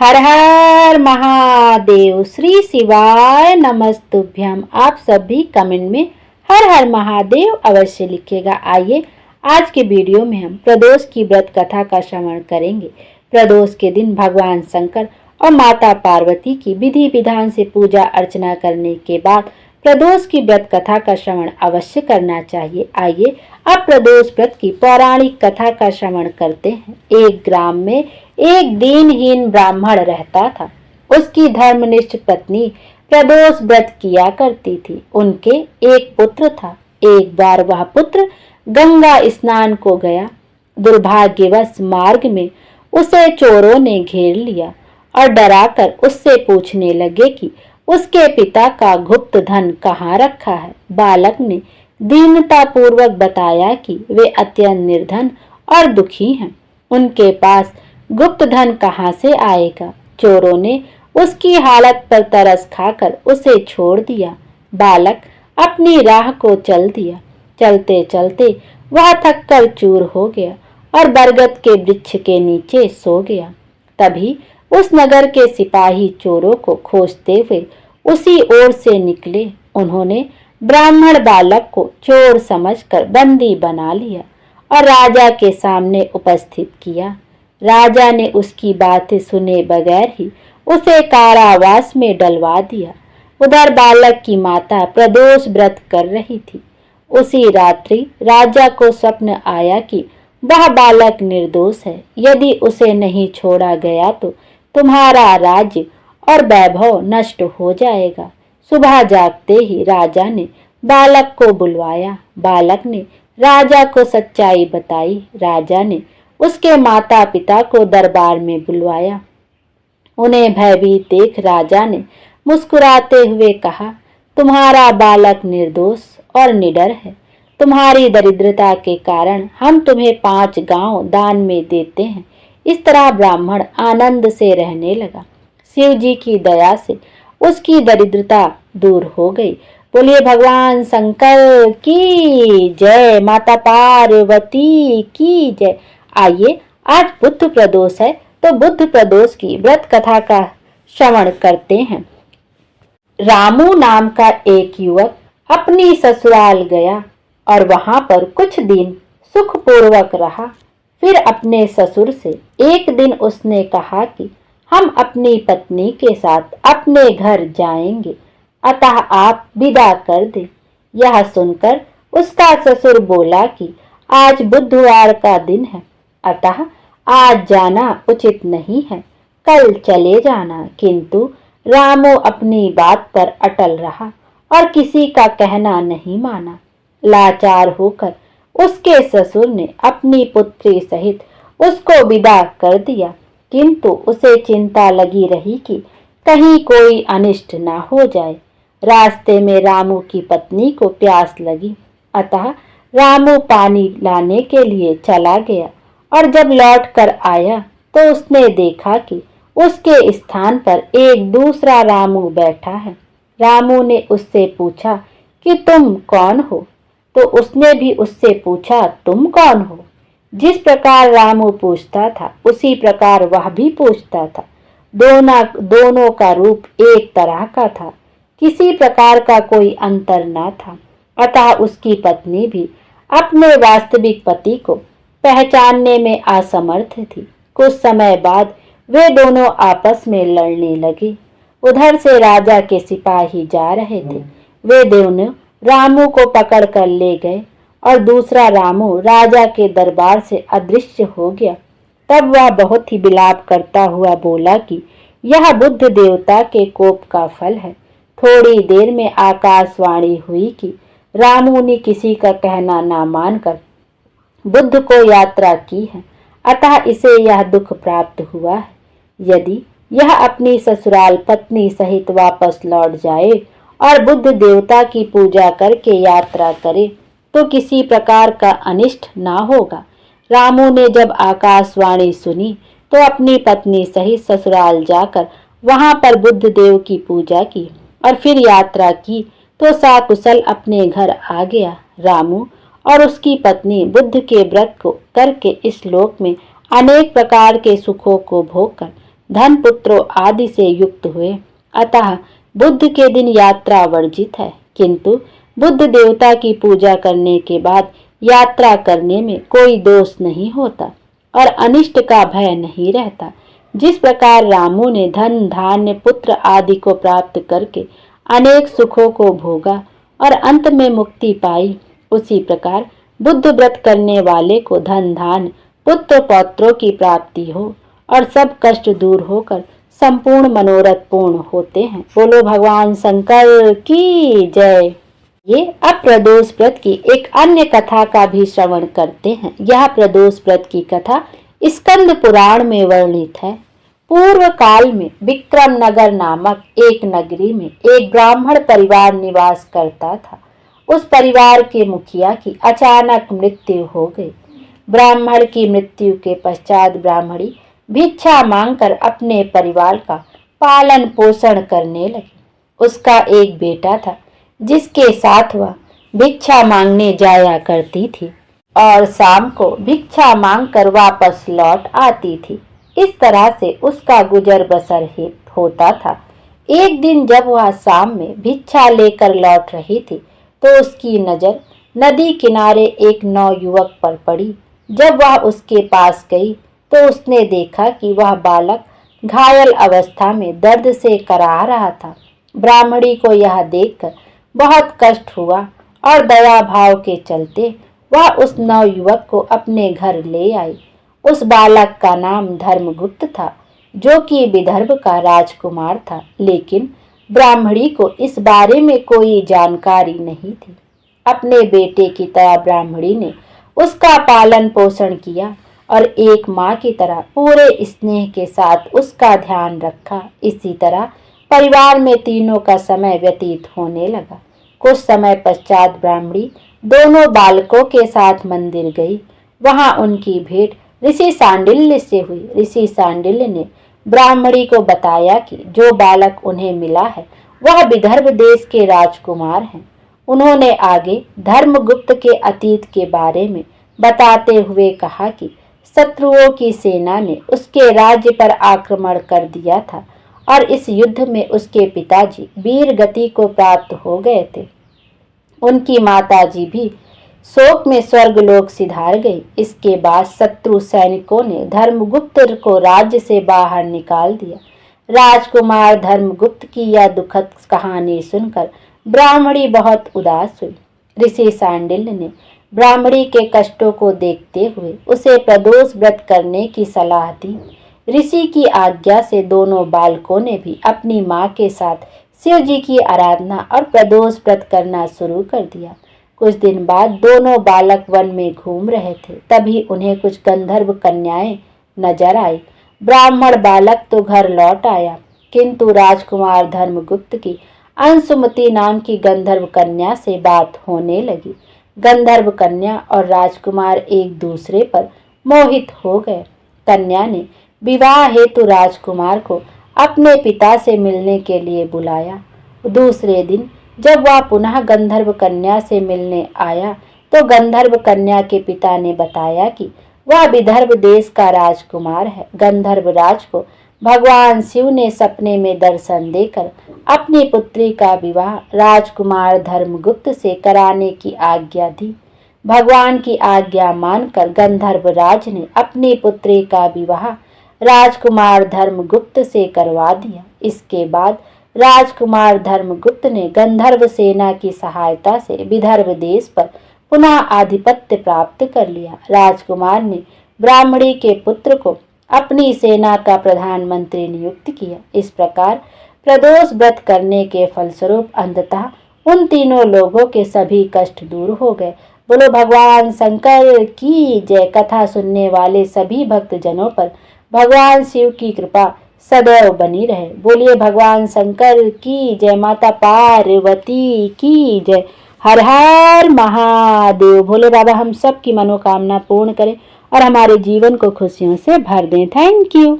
हर हर महादेव। श्री शिवाय नमस्तुभ्यम। आप सभी कमेंट में हर हर महादेव अवश्य लिखिएगा। आइए आज के वीडियो में हम प्रदोष की व्रत कथा का श्रवण करेंगे। प्रदोष के दिन भगवान शंकर और माता पार्वती की विधि विधान से पूजा अर्चना करने के बाद प्रदोष की व्रत कथा का श्रवण अवश्य करना चाहिए। आइए अब प्रदोष व्रत की पौराणिक कथा का श्रवण करते हैं। एक ग्राम में एक दीनहीन ब्राह्मण रहता था। उसकी धर्मनिष्ठ पत्नी प्रदोष व्रत किया करती थी। उनके एक पुत्र था। एक बार वह पुत्र गंगा स्नान को गया। दुर्भाग्यवश मार्ग में उसे चोरों ने घेर लिया और डराकर उससे पूछने लगे कि उसके पिता का गुप्त धन कहाँ रखा है। बालक ने दीनता पूर्वक बताया कि वे अत्यंत निर्धन और दुखी हैं। उनके पास गुप्त धन कहाँ से आएगा। चोरों ने उसकी हालत पर तरस खाकर उसे छोड़ दिया। बालक अपनी राह को चल दिया। चलते चलते वह थककर चूर हो गया और बरगद के वृक्ष के नीचे सो गया। तभी उस नगर के सिपाही चोरों को खोजते हुए उसी ओर से निकले। उन्होंने ब्राह्मण बालक को चोर समझकर बंदी बना लिया और राजा के सामने उपस्थित किया। राजा ने उसकी बातें सुने बगैर ही उसे कारावास में डलवा दिया। उधर बालक की माता प्रदोष व्रत कर रही थी। उसी रात्रि राजा को स्वप्न आया कि वह बालक निर्दोष है। यदि उसे नहीं छोड़ा गया तो तुम्हारा राज्य और वैभव नष्ट हो जाएगा। सुबह जागते ही राजा ने बालक को बुलवाया। बालक ने राजा को सच्चाई बताई। राजा ने उसके माता पिता को दरबार में बुलवाया। उन्हें भयभीत देख राजा ने मुस्कुराते हुए कहा, तुम्हारा बालक निर्दोष और निडर है। तुम्हारी दरिद्रता के कारण हम तुम्हें 5 गांव दान में देते हैं। इस तरह ब्राह्मण आनंद से रहने लगा। शिव जी की दया से उसकी दरिद्रता दूर हो गई। बोलिए भगवान शंकर की जय, माता पार्वती की जय। आइए आज बुध प्रदोष है तो बुध प्रदोष की व्रत कथा का श्रवण करते हैं। रामू नाम का एक युवक अपनी ससुराल गया और वहां पर कुछ दिन सुखपूर्वक रहा। फिर अपने ससुर से एक दिन उसने कहा कि हम अपनी पत्नी के साथ अपने घर जाएंगे, अतः आप विदा कर दें। यह सुनकर उसका ससुर बोला कि आज बुधवार का दिन है, अतः आज जाना उचित नहीं है, कल चले जाना। किंतु रामू अपनी बात पर अटल रहा और किसी का कहना नहीं माना। लाचार होकर उसके ससुर ने अपनी पुत्री सहित उसको विदा कर दिया। किंतु उसे चिंता लगी रही कि कहीं कोई अनिष्ट ना हो जाए। रास्ते में रामू की पत्नी को प्यास लगी, अतः रामू पानी लाने के लिए चला गया और जब लौट कर आया तो उसने देखा कि उसके स्थान पर एक दूसरा रामू बैठा है। रामू ने उससे पूछा कि तुम कौन हो, तो उसने भी उससे पूछा तुम कौन हो। जिस प्रकार रामू पूछता था उसी प्रकार वह भी पूछता था। दोनों का रूप एक तरह का था, किसी प्रकार का कोई अंतर न था। अतः उसकी पत्नी भी अपने वास्तविक पति को पहचानने में असमर्थ थी। कुछ समय बाद वे दोनों आपस में लड़ने लगे। उधर से राजा के सिपाही जा रहे थे। वे दोनों रामू को पकड़ कर ले गए और दूसरा रामू राजा के दरबार से अदृश्य हो गया। तब वह बहुत ही विलाप करता हुआ बोला कि यह बुद्ध देवता के कोप का फल है। थोड़ी देर में आकाशवाणी हुई कि रामू ने किसी का कहना ना मानकर बुद्ध को यात्रा की है, अतः इसे यह दुख प्राप्त हुआ है। यदि यह अपनी ससुराल पत्नी सहित वापस लौट जाए और बुद्ध देवता की पूजा करके यात्रा करे तो किसी प्रकार का अनिष्ट ना होगा। रामू ने जब आकाशवाणी सुनी तो अपनी पत्नी सहित ससुराल जाकर वहां पर बुद्ध देव की पूजा की और फिर यात्रा की तो साकुशल अपने घर आ गया। रामू और उसकी पत्नी बुद्ध के व्रत को करके इस लोक में अनेक प्रकार के सुखों को भोगकर धन पुत्रों आदि से युक्त हुए। अतः बुद्ध के दिन यात्रा वर्जित है, किंतु बुद्ध देवता की पूजा करने के बाद यात्रा करने में कोई दोष नहीं होता और अनिष्ट का भय नहीं रहता। जिस प्रकार रामू ने धन धान्य पुत्र आदि को प्राप्त करके अनेक सुखों को भोगा और अंत में मुक्ति पाई, उसी प्रकार बुद्ध व्रत करने वाले को धन धान्य पुत्र पौत्रों की प्राप्ति हो और सब कष्ट दूर होकर संपूर्ण मनोरथ पूर्ण होते हैं। बोलो भगवान शंकर की जय। ये अब प्रदोष व्रत की एक अन्य कथा का भी श्रवण करते हैं। यह प्रदोष व्रत की कथा स्कंद पुराण में वर्णित है। पूर्व काल में विक्रम नगर नामक एक नगरी में एक ब्राह्मण परिवार निवास करता था। उस परिवार के मुखिया की अचानक मृत्यु हो गई। ब्राह्मण की मृत्यु के पश्चात ब्राह्मणी भिक्षा मांगकर अपने परिवार का पालन पोषण करने लगी। उसका एक बेटा था जिसके साथ वह भिक्षा मांगने जाया करती थी और शाम को भिक्षा मांगकर वापस लौट आती थी। इस तरह से उसका गुजर बसर होता था। एक दिन जब वह शाम में भिक्षा लेकर लौट रही थी तो उसकी नजर नदी किनारे एक नौयुवक पर पड़ी। जब वह उसके पास गई तो उसने देखा कि वह बालक घायल अवस्था में दर्द से कराह रहा था। ब्राह्मणी को यह देखकर बहुत कष्ट हुआ और दया भाव के चलते वह उस नवयुवक को अपने घर ले आई। उस बालक का नाम धर्मगुप्त था, जो कि विदर्भ का राजकुमार था, लेकिन ब्राह्मणी को इस बारे में कोई जानकारी नहीं थी। अपने बेटे की तरह ब्राह्मणी ने उसका पालन पोषण किया और एक माँ की तरह पूरे स्नेह के साथ उसका ध्यान रखा। इसी तरह परिवार में तीनों का समय व्यतीत होने लगा। कुछ समय पश्चात ब्राह्मणी दोनों बालकों के साथ मंदिर गई। वहां उनकी भेंट ऋषि सांडिल्य से हुई। ऋषि सांडिल्य ने ब्राह्मणी को बताया कि जो बालक उन्हें मिला है वह विदर्भ देश के राजकुमार हैं। उन्होंने आगे धर्मगुप्त के अतीत के बारे में बताते हुए कहा कि शत्रुओं की सेना ने उसके राज्य पर आक्रमण कर दिया था और इस युद्ध में उसके पिताजी वीर गति को प्राप्त हो गए थे। उनकी माताजी भी शोक में स्वर्गलोक सिधार गई। इसके बाद शत्रु सैनिकों ने धर्मगुप्त को राज्य से बाहर निकाल दिया। राजकुमार धर्मगुप्त की यह दुखद कहानी सुनकर ब्राह्मणी बहुत उदास हुई। ऋषि सांडिल्य ने ब्राह्मणी के कष्टों को देखते हुए उसे प्रदोष व्रत करने की सलाह दी। ऋषि की आज्ञा से दोनों बालकों ने भी अपनी माँ के साथ शिव जी की आराधना और प्रदोष व्रत करना शुरू कर दिया। कुछ दिन बाद दोनों बालक वन में घूम रहे थे, तभी उन्हें कुछ गंधर्व कन्याएं नजर आई। ब्राह्मण बालक तो घर लौट आया, किंतु राजकुमार धर्मगुप्त की अंशुमति नाम की गंधर्व कन्या से बात होने लगी। गंधर्व कन्या और राजकुमार एक दूसरे पर मोहित हो गए। कन्या ने विवाह हेतु राजकुमार को अपने पिता से मिलने के लिए बुलाया। दूसरे दिन जब वह पुनः गंधर्व कन्या से मिलने आया तो गंधर्व कन्या के पिता ने बताया कि वह विदर्भ देश का राजकुमार है। गंधर्व राज को भगवान शिव ने सपने में दर्शन देकर अपनी पुत्री का विवाह राजकुमार धर्मगुप्त से कराने की आज्ञा दी। भगवान की आज्ञा मानकर गंधर्व राज ने अपनी पुत्री का विवाह राजकुमार धर्मगुप्त से करवा दिया। इसके बाद राजकुमार धर्मगुप्त ने गंधर्व सेना की सहायता से विदर्भ देश पर पुनः आधिपत्य प्राप्त कर लिया। राजकुमार ने ब्राह्मणी के पुत्र को अपनी सेना का प्रधानमंत्री नियुक्त किया। इस प्रकार प्रदोष व्रत करने के फलस्वरूप अंततः उन तीनों लोगों के सभी कष्ट दूर हो गए। बोलो भगवान शंकर की जय। कथा सुनने वाले सभी भक्तजनों पर भगवान शिव की कृपा सदैव बनी रहे। बोलिए भगवान शंकर की जय। माता पार्वती की जय। हर हर महादेव। भोले बाबा हम सब की मनोकामना पूर्ण करें और हमारे जीवन को खुशियों से भर दें। Thank you.